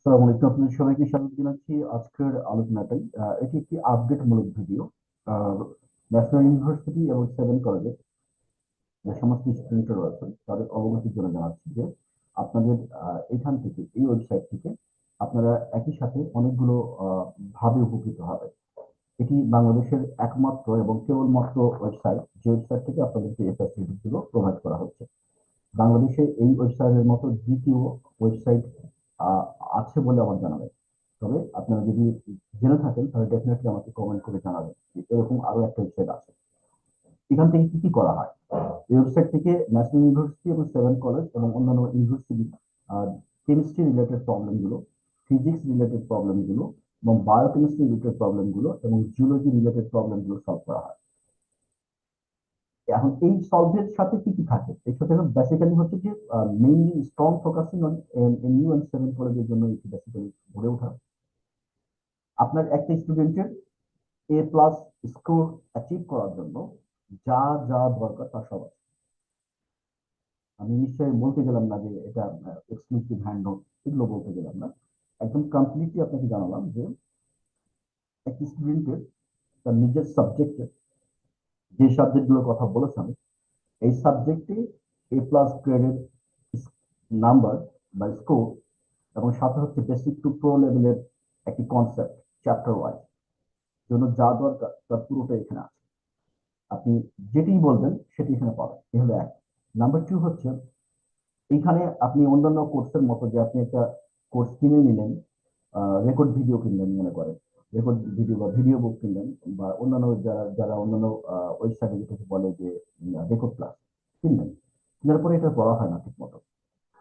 আসসালামু আলাইকুম, আপনাদের সবাইকে স্বাগত জানাচ্ছি আজকের আলোচনাটাই। এটি একটি আপডেটমূলক ভিডিও। ন্যাশনাল ইউনিভার্সিটি এবং 7 কলেজের যে সমস্ত স্টুডেন্টরা রয়েছে তাদের অবগতির জন্য জানাচ্ছি যে আপনাদের এখান থেকে, এই ওয়েবসাইট থেকে আপনারা একই সাথে অনেকগুলো ভাবে উপকৃত হবে। এটি বাংলাদেশের একমাত্র এবং কেবলমাত্র ওয়েবসাইট, যে ওয়েবসাইট থেকে আপনাদেরকে এই ফ্যাসিলিটি গুলো প্রোভাইড করা হচ্ছে। বাংলাদেশে এই ওয়েবসাইটের মতো দ্বিতীয় ওয়েবসাইট আহ, আছে বলে আমার জানা নেই। তবে আপনারা যদি জেনে থাকেন তাহলে ডেফিনেটলি আমাকে কমেন্ট করে জানাবেন যে এরকম আরো একটা ওয়েবসাইট আছে। এখান থেকে কি কি করা হয়? এই ওয়েবসাইট থেকে ন্যাশনাল ইউনিভার্সিটি এবং 7 কলেজ এবং অন্যান্য ইউনিভার্সিটি কেমিস্ট্রি রিলেটেড প্রবলেম গুলো, ফিজিক্স রিলেটেড প্রবলেম গুলো এবং বায়োকেমিস্ট্রি রিলেটেড প্রবলেম গুলো এবং জিওলজি রিলেটেড প্রবলেম গুলো সলভ করা হয়। এখন এই সলভের সাথে কি কি থাকে? এর সাথে বেসিক্যালি হচ্ছে যে mainly strong focusing on MU and 7 কলেজের জন্য এটি বেসিক্যালি গড়ে ওঠা। আপনার একটা স্টুডেন্টের A+ স্কোর অ্যাচিভ করার জন্য যা যা দরকার তা সব আছে। আমি নিশ্চয়ই বলতে গেলাম না যে এটা এক্সক্লুসিভ হ্যান্ড নোট, এগুলো বলতে গেলাম না। একদম কমপ্লিটলি আপনাকে জানালাম যে একটা স্টুডেন্টের তার নিজের সাবজেক্টে যে সাবজেক্টগুলোর কথা বলেছি আমি, এই সাবজেক্টে A+ গ্রেডের নাম্বার বা স্কোর এবং সাথে হচ্ছে বেসিক টু প্রো লেভেলের একটি কনসেপ্ট চ্যাপ্টার ওয়াইজ জন্য যা দরকার তার পুরোটা এখানে আছে। আপনি যেটি বলবেন সেটি এখানে পাবেন। এ হলো এক। নাম্বার টু হচ্ছে এইখানে আপনি অন্যান্য কোর্সের মতো যে আপনি একটা কোর্স কিনে নিলেন, রেকর্ড ভিডিও কিনলেন মনে করেন, রেকর্ড ভিডিও বা ভিডিও বুক কিনলেন, বা অন্যান্য যারা যারা অন্যান্য ওয়েবসাইটে যেটাকে বলে যে রেকর্ড ক্লাস কিনলেন, কেনার পরে এটা পড়া হয় না ঠিক মতো।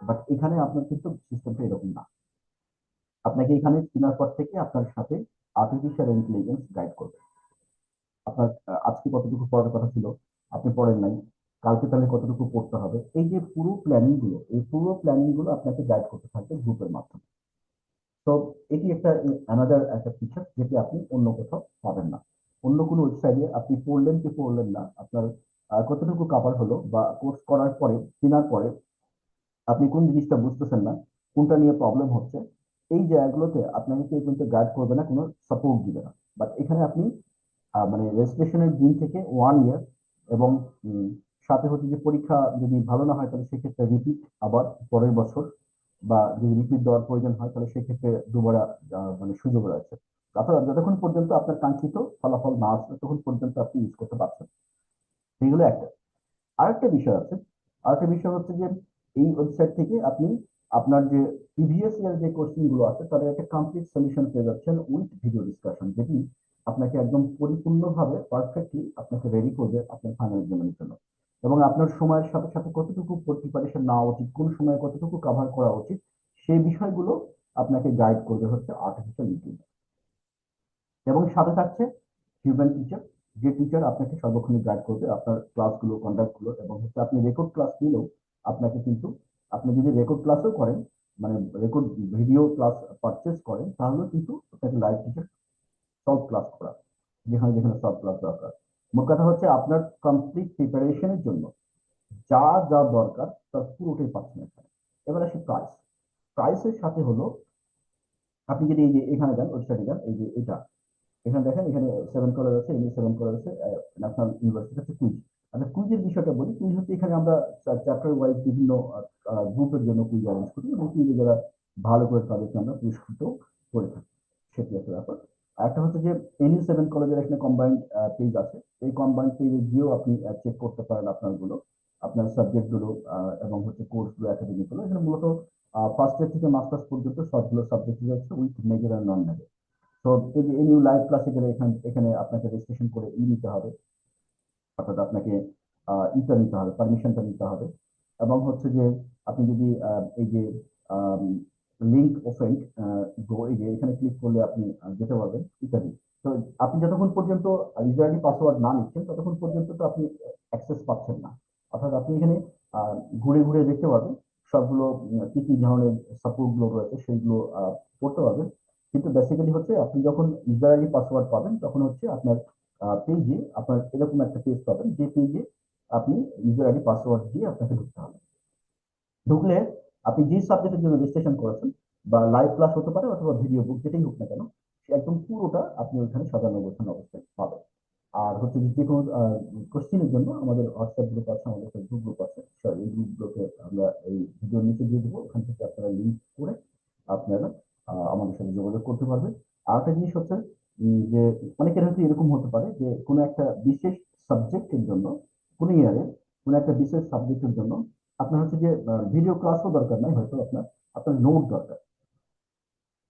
বাট এখানে আপনার কিন্তু সিস্টেমটা এরকম না। আপনাকে এখানে কেনার পর থেকে আপনার সাথে আর্টিফিশিয়াল ইন্টেলিজেন্স গাইড করবে। আপনার আজকে কতটুকু পড়ার কথা ছিল, আপনি পড়েন নাই, কালকে তাহলে কতটুকু পড়তে হবে, এই যে পুরো প্ল্যানিং গুলো, এই পুরো প্ল্যানিং গুলো আপনাকে গাইড করতে থাকবে গ্রুপের মাধ্যমে। তো এটি একটা অ্যানাদার একটা ফিচার যেটি আপনি অন্য কোথাও পাবেন না। অন্য কোনো ওয়েবসাইটে আপনি পড়লেন কি পড়লেন না, আপনার কতটুকু কাভার হলো, বা কোর্স করার পরে কেনার পরে আপনি কোন জিনিসটা বুঝতেছেন না, কোনটা নিয়ে প্রবলেম হচ্ছে, এই জায়গাগুলোতে আপনাকে কেউ কিন্তু গাইড করবে না, কোনো সাপোর্ট দিবে না। বাট এখানে আপনি মানে রেজিস্ট্রেশনের দিন থেকে 1 ইয়ার, এবং উম, সাথে হচ্ছে যে পরীক্ষা যদি ভালো না হয় তাহলে সেক্ষেত্রে রিপিট আবার পরের বছর, বা যদি রিপিট দেওয়ার প্রয়োজন হয় তাহলে সেক্ষেত্রে দুবার মানে সুযোগ রয়েছে। অথবা যতক্ষণ পর্যন্ত আপনার কাঙ্ক্ষিত ফলাফল না আসবে তখন পর্যন্ত আপনি ইউজ করতে পারছেন। এইগুলো একটা। আরেকটা বিষয় আছে। আরেকটা বিষয় হচ্ছে যে এই ওয়েবসাইট থেকে আপনি আপনার যে প্রিভিয়াস ইয়ার যে কোশ্চেন গুলো আছে তাদের একটা কমপ্লিট সলিউশন পেয়ে যাচ্ছেন উইথ ভিডিও ডিসকাশন, যেটি আপনাকে একদম পরিপূর্ণভাবে পারফেক্টলি আপনাকে রেডি করবে আপনার ফাইনাল এক্সামের জন্য। এবং আপনার সময়ের সাথে সাথে কতটুকু প্রিপারেশন নেওয়া উচিত, কোন সময় কতটুকু কভার করা উচিত, সেই বিষয়গুলো আপনাকে গাইড করবে হচ্ছে আর্টিফিশিয়াল ইন্টেলিজেন্স। এবং সাথে থাকছে হিউম্যান টিচার, যে টিচার আপনাকে সর্বক্ষণিক গাইড করবে আপনার ক্লাসগুলো, কন্ডাক্ট গুলো, এবং হচ্ছে আপনি রেকর্ড ক্লাস নিলেও আপনাকে কিন্তু, আপনি যদি রেকর্ড ক্লাসও করেন, মানে রেকর্ড ভিডিও ক্লাস পারচেস করেন, তাহলেও কিন্তু আপনাকে লাইভ টিচার সলভ ক্লাস করা, যেখানে যেখানে সলভ ক্লাস দরকার। মোট কথা হচ্ছে আপনার কমপ্লিট প্রিপারেশনের জন্য যা যা দরকার তার পুরোটাই পাচ্ছেন এখানে। এবার আসি প্রাইস। প্রাইসের সাথে হলো, আপনি যদি এই যে এখানে যান, ওয়েবসাইটে যান, এই যে এটা, এখানে দেখেন, এখানে 7 কলার আছে, এমনি 7 কলার আছে, ন্যাশনাল ইউনিভার্সিটি আছে কুইজ। আচ্ছা, কুইজের বিষয়টা বলি। কুইজ হচ্ছে এখানে আমরা চ্যাপ্টার ওয়াইজ বিভিন্ন গ্রুপের জন্য কুইজ অ্যারেঞ্জ করি, এবং কুইজে যারা ভালো করে তাদেরকে আমরা পুরস্কৃত করে থাকি। সেটি একটা ব্যাপার। আর একটা হচ্ছে যে এনি 7 কলেজের এখানে কম্বাইন্ড পেজ আছে। এই কম্বাইন্ড পেজে গিয়েও আপনি চেক করতে পারেন আপনার গুলো, আপনার সাবজেক্ট গুলো, এবং হচ্ছে কোর্স গুলো, একাডেমিক গুলো। এখানে মূলত ফার্স্ট ইয়ার থেকে মাস্টার্স পর্যন্ত সবগুলো সাবজেক্ট আছে, উইথ মেজর আর নন মেজর। তো এই যে এমইউ লাইভ ক্লাসে গেলে এখানে এখানে আপনাকে রেজিস্ট্রেশন করে নিতে হবে, অর্থাৎ আপনাকে ইটা নিতে হবে, পারমিশনটা নিতে হবে। এবং হচ্ছে যে আপনি যদি এই যে লিঙ্ক ওপেন গো, এই যে এখানে ক্লিক করলে আপনি যেতে পারবেন ইত্যাদি। তো আপনি যতক্ষণ পর্যন্ত ইউজার আইডি পাসওয়ার্ড না নিচ্ছেন ততক্ষণ পর্যন্ত তো আপনি অ্যাক্সেস পাচ্ছেন না। অর্থাৎ আপনি এখানে ঘুরে ঘুরে দেখতে পারবেন সবগুলো কি কি ধরনের সাপোর্ট গুলো রয়েছে সেইগুলো করতে পারবেন। কিন্তু বেসিক্যালি হচ্ছে আপনি যখন ইউজার আইডি পাসওয়ার্ড পাবেন তখন হচ্ছে আপনার পেজে আপনার এরকম একটা পেজ পাবেন, যে পেজে আপনি ইউজার আইডি পাসওয়ার্ড দিয়ে আপনাকে ঢুকতে হবে। ঢুকলে আপনি যে সাবজেক্টের জন্য রেজিস্ট্রেশন করেছেন বা লাইভ ক্লাস হতে পারে অথবা ভিডিও বুক, যেটাই হোক না কেন, সে একদম পুরোটা আপনি ওইখানে সাজানো গোছানো অবস্থায় পাবেন। আর হচ্ছে যে কোনো কোশ্চেনের জন্য আমাদের হোয়াটসঅ্যাপ গ্রুপ আছে, আমাদের ফেসবুক গ্রুপ আছে, এই গ্রুপগুলোকে আমরা এই ভিডিওর নিচে দিয়ে দেবো, ওখান থেকে আপনারা লিঙ্ক করে আপনারা আমাদের সাথে যোগাযোগ করতে পারবেন। আর একটা জিনিস হচ্ছে যে অনেকের হয়তো এরকম হতে পারে যে কোনো একটা বিশেষ সাবজেক্টের জন্য, কোনো ইয়ারে কোনো একটা বিশেষ সাবজেক্টের জন্য আপনার হচ্ছে যে ভিডিও ক্লাসও দরকার নাই, হয়তো আপনার আপনার নোট দরকার।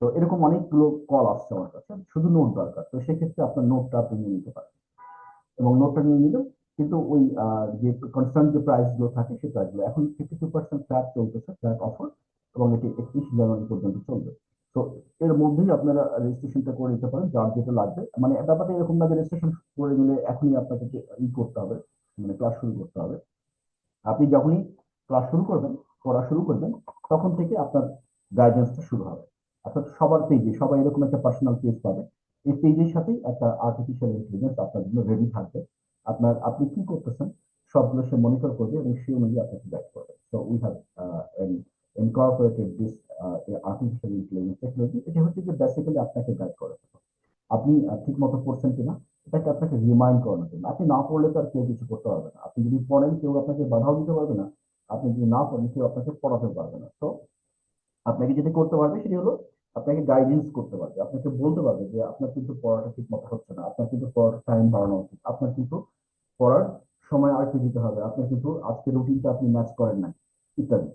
তো এরকম অনেকগুলো কল আসছে আমার কাছে, শুধু নোট দরকার। তো সেক্ষেত্রে আপনার নোটটা আপনি নিয়ে নিতে পারেন, এবং নোটটা নিয়ে নিলেন। কিন্তু ওই যে কনসার্ন যে প্রাইস গুলো থাকে, সেই প্রাইস গুলো এখন 52% ফ্ল্যাট চলতেছে, ফ্ল্যাট অফার, এবং এটি 31 জানুয়ারি পর্যন্ত চলবে। তো এর মধ্যেই আপনারা রেজিস্ট্রেশনটা করে নিতে পারেন, যার যেটা লাগবে। মানে ব্যাপারটা এরকম না যে রেজিস্ট্রেশন করে নিলে এখনই আপনাকে করতে হবে, মানে ক্লাস শুরু করতে হবে। আপনি যখনই ক্লাস শুরু করবেন, পড়া শুরু করবেন, তখন থেকে আপনার গাইডেন্সটা শুরু হবে। অর্থাৎ সবার পেজে সবাই এরকম একটা পার্সোনাল পেজ পাবে। এই পেজের সাথেই একটা আর্টিফিশিয়াল ইন্টেলিজেন্স আপনার জন্য রেডি থাকবে। আপনি কি করতেছেন সবগুলো সে মনিটর করবে এবং সেই অনুযায়ী আপনাকে গাইড করবে। So we have Incorporated this artificial intelligence technology. এটা হচ্ছে যে বেসিক্যালি আপনাকে গাইড করে। আপনি ঠিক মতো পড়ছেন কিনা এটাকে আপনাকে রিমাইন্ড করানোর জন্য। আপনি না পড়লে তো আর কেউ কিছু করতে পারবে না। আপনি যদি পড়েন, কেউ আপনাকে বাধাও দিতে পারবে না। আপনি যদি না পড়েন, কেউ আপনাকে পড়াতে পারবে না। তো আপনাকে যেটা করতে পারবে সেটি হলো আপনাকে গাইডেন্স করতে পারবে, আপনাকে বলতে পারবে যে আপনার কিন্তু পড়াটা ঠিক মতো হচ্ছে না, আপনার কিন্তু পড়ার টাইম বাড়ানো উচিত, আপনার কিন্তু পড়ার সময় আর কি দিতে হবে, আপনার কিন্তু আজকে রুটিনটা আপনি ম্যাচ করেন না, ইত্যাদি।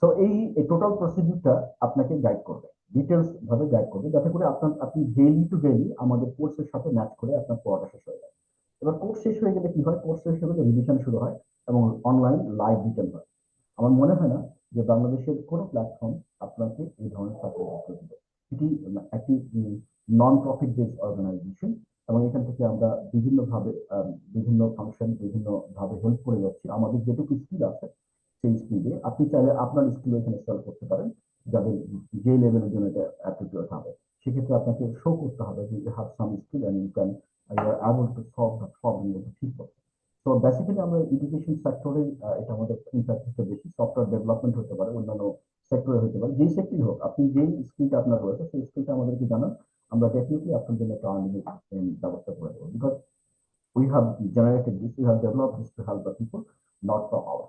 তো এই টোটাল প্রসিডিউরটা আপনাকে গাইড করবে, ডিটেলস ভাবে গাইড করবে, যাতে করে আপনি ডেইলি টু ডেইলি আমাদের কোর্সের সাথে ম্যাচ করে আপনার পড়াটা শেষ হয়ে যায়। এবার কোর্স শেষ হয়ে গেলে কি হয়, কোর্স শেষ হয়ে গেলে রিভিশন শুরু হয় এবং অনলাইন লাইভ রিটেন হয়। আমার মনে হয় না যে বাংলাদেশের কোনো প্ল্যাটফর্ম আপনাকে এই ধরনের সাপোর্ট দিবে। এটি একটি নন প্রফিট বেস অর্গানাইজেশন, এবং এখান থেকে আমরা বিভিন্নভাবে বিভিন্ন ফাংশন বিভিন্ন ভাবে হেল্প করে যাচ্ছি। আমাদের যেটুকু স্কিল আছে সেই স্কিল দিয়ে আপনি চাইলে আপনার স্কিল এখানে সলভ করতে পারেন, যাদের যে লেভেলের জন্য এটা অ্যাপ্লিকেবল হবে। সেক্ষেত্রে আপনাকে শো করতে হবে যে you have some skill and you are able to solve the problem with people. তো বেসিক্যালি আমরা এডুকেশন সেক্টরে এটা আমাদের ইন্টারেস্টটা বেশি। সফটওয়্যার ডেভেলপমেন্ট হতে পারে, অন্যান্য সেক্টরে হতে পারে, যেই সেক্টরই হোক, আপনি যেই স্কিলটা আপনার রয়েছে সেই স্কিলটা আমাদেরকে জানান, আমরা ডেফিনেটলি আপনার জন্য একটা আর্নিং ব্যবস্থা করে দেবো। Because we have generated this, we have developed this to help the people, not for our,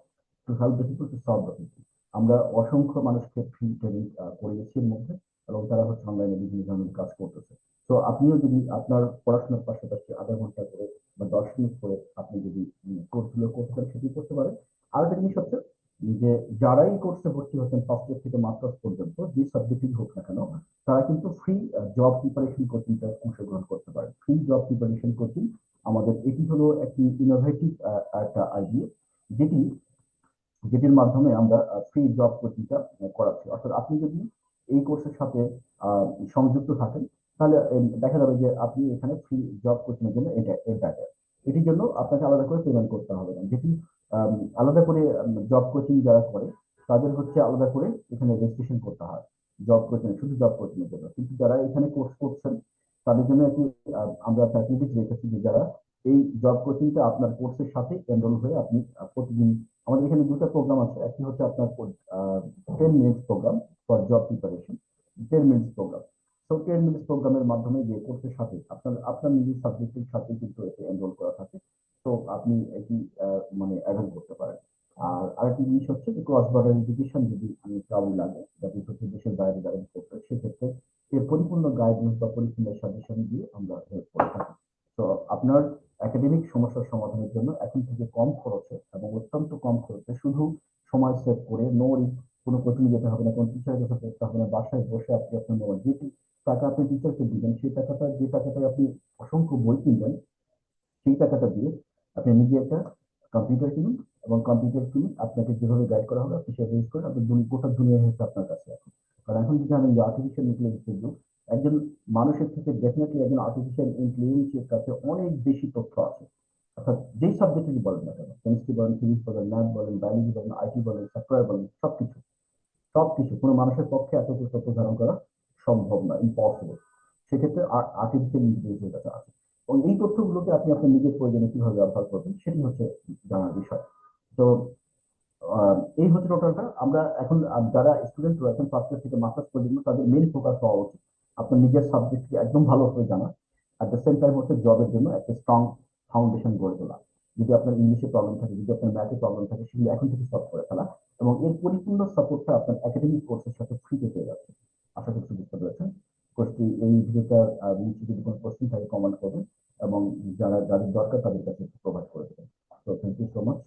to help the people, to solve the people. আমরা অসংখ্য মানুষকে ফ্রি ট্রেনিং করিয়েছি এর মধ্যে, এবং তারা হচ্ছে অনলাইনে বিভিন্ন ধরনের কাজ করতেছে। তো আপনিও যদি আপনার পড়াশোনার পাশাপাশি আধা ঘন্টা করে বা 10 মিনিট করে আপনি যদি কোর্সগুলো করতে পারেন, সেটি করতে পারেন। আর একটা জিনিস হচ্ছে যে যারাই কোর্সে ভর্তি হচ্ছেন ফার্স্ট ইয়ার থেকে মাস্টার্স পর্যন্ত, যে সাবজেক্টই হোক না কেন, তারা কিন্তু ফ্রি জব প্রিপারেশন কোচিংটা অংশগ্রহণ করতে পারে। ফ্রি জব প্রিপারেশন কোচিং আমাদের, এটি হলো একটি ইনোভেটিভ একটা আইডিয়া, যেটি যেটির মাধ্যমে আমরা ফ্রি জব কোচিংটা করাচ্ছি। অর্থাৎ আপনি যদি এই কোর্সের সাথে সংযুক্ত থাকেন, তাহলে দেখা যাবে যে আপনি এখানে ফ্রি জব কোচিং এর জন্য এটা এটির জন্য আপনাকে আলাদা করে পেমেন্ট করতে হবে না। যেটি আলাদা করে জব কোচিং যারা করে, তাদের হচ্ছে আলাদা করে এখানে রেজিস্ট্রেশন করতে হয় জব কোচিং, শুধু জব কোচিং এর জন্য। কিন্তু যারা এখানে কোর্স করছেন, তাদের জন্য একটি আমরা ফ্যাসিলিটিস রেখেছি যে যারা এই জব কোচিংটা আপনার কোর্সের সাথে এনরোল হয়ে আপনি প্রতিদিন, আমাদের এখানে দুটো প্রোগ্রাম আছে। একটি হচ্ছে আপনার 10 minutes program for job preparation, 10 minutes program. তো 10 মিনিটস প্রোগ্রামের মাধ্যমে যে কোর্সের সাথে আপনার আপনার নিজের সাবজেক্টের সাথে কিন্তু এতে এনরোল করা থাকে। তো আপনি এটি মানে অ্যাভেল করতে পারেন। আর আরেকটি জিনিস হচ্ছে যে ক্রস বর্ডার এডুকেশন যদি ট্রাভেল লাগে, যাতে হচ্ছে দেশের বাইরে যারা করতে, সেক্ষেত্রে এর পরিপূর্ণ গাইডেন্স বা পরিপূর্ণ সাজেশন দিয়ে আমরা হেল্প করে থাকি। তো আপনার একাডেমিক সমস্যার সমাধানের জন্য এখন থেকে কম খরচে এবং অত্যন্ত কম খরচে, শুধু সময় সেভ করে, নো রিস্ক, কোনো কোচিং যেতে হবে না, কোনো টিচারের কাছে পড়তে হবে না, বাসায় বসে আপনি আপনার মোবাইল, যে টাকা আপনি টিচারকে দিবেন, সেই টাকাটা, যে টাকাটায় আপনি অসংখ্য বই কিনবেন, সেই টাকাটা দিয়ে আপনি নিজে একটা কম্পিউটার কিনুন, এবং কম্পিউটার কিনে আপনাকে যেভাবে গাইড করা হবে আপনি সেভাবে ইউজ করেন। আপনি গোটা দুনিয়া হচ্ছে আপনার কাছে এখন। কারণ এখন যদি জানেন যে আর্টিফিশিয়াল ইন্টেলিজেন্সের যুগ, একজন মানুষের থেকে ডেফিনেটলি একজন আর্টিফিশিয়াল ইন্টেলিজেন্সের কাছে অনেক বেশি তথ্য আছে। অর্থাৎ যেই সাবজেক্টই বলেন না কেন, কেমিস্ট্রি বলেন, ফিজিক্স বলেন, ম্যাথ বলেন, বায়োলজি বলেন, আইটি বলেন, সফটওয়্যার বলেন, সবকিছু সবকিছু কোনো মানুষের পক্ষে এতটুকু তথ্য ধারণ করা সম্ভব না, ইম্পসিবল। সেক্ষেত্রে আর্টিফিশিয়াল ইন্টেলিজেন্সের কাছে আছে, এবং এই তথ্যগুলোকে আপনি আপনার নিজের প্রয়োজনে কিভাবে ব্যবহার করবেন সেটি হচ্ছে জানার বিষয়। তো এই হচ্ছে টোটালটা। আমরা এখন যারা স্টুডেন্ট রয়েছেন ফার্স্ট ইয়ার থেকে মাস্টার্স পর্যন্ত, তাদের মেইন ফোকাস হওয়া উচিত আপনার নিজের সাবজেক্টকে একদম ভালোভাবে জানা, অ্যাট দ্য সেম টাইম হচ্ছে জবের জন্য একটা স্ট্রং ফাউন্ডেশন গড়ে তোলা। যদি আপনার ইংলিশে প্রবলেম থাকে, যদি আপনার ম্যাথে প্রবলেম থাকে, সেগুলো এখন থেকে সলভ করে ফেলা, এবং এর পরিপূর্ণ সাপোর্টটা আপনার একাডেমিক কোর্সের সাথে ফ্রিতে পেয়ে যাচ্ছে। আশা করছি বুঝতে পেরেছেন। কোর্সটি এই ভিডিওটা নিচে যদি কোনো কোশ্চেন থাকে কমেন্ট করবেন, এবং যাদের দরকার তাদের কাছে প্রোভাইড করে দেবেন। তো থ্যাংক ইউ সো মাচ।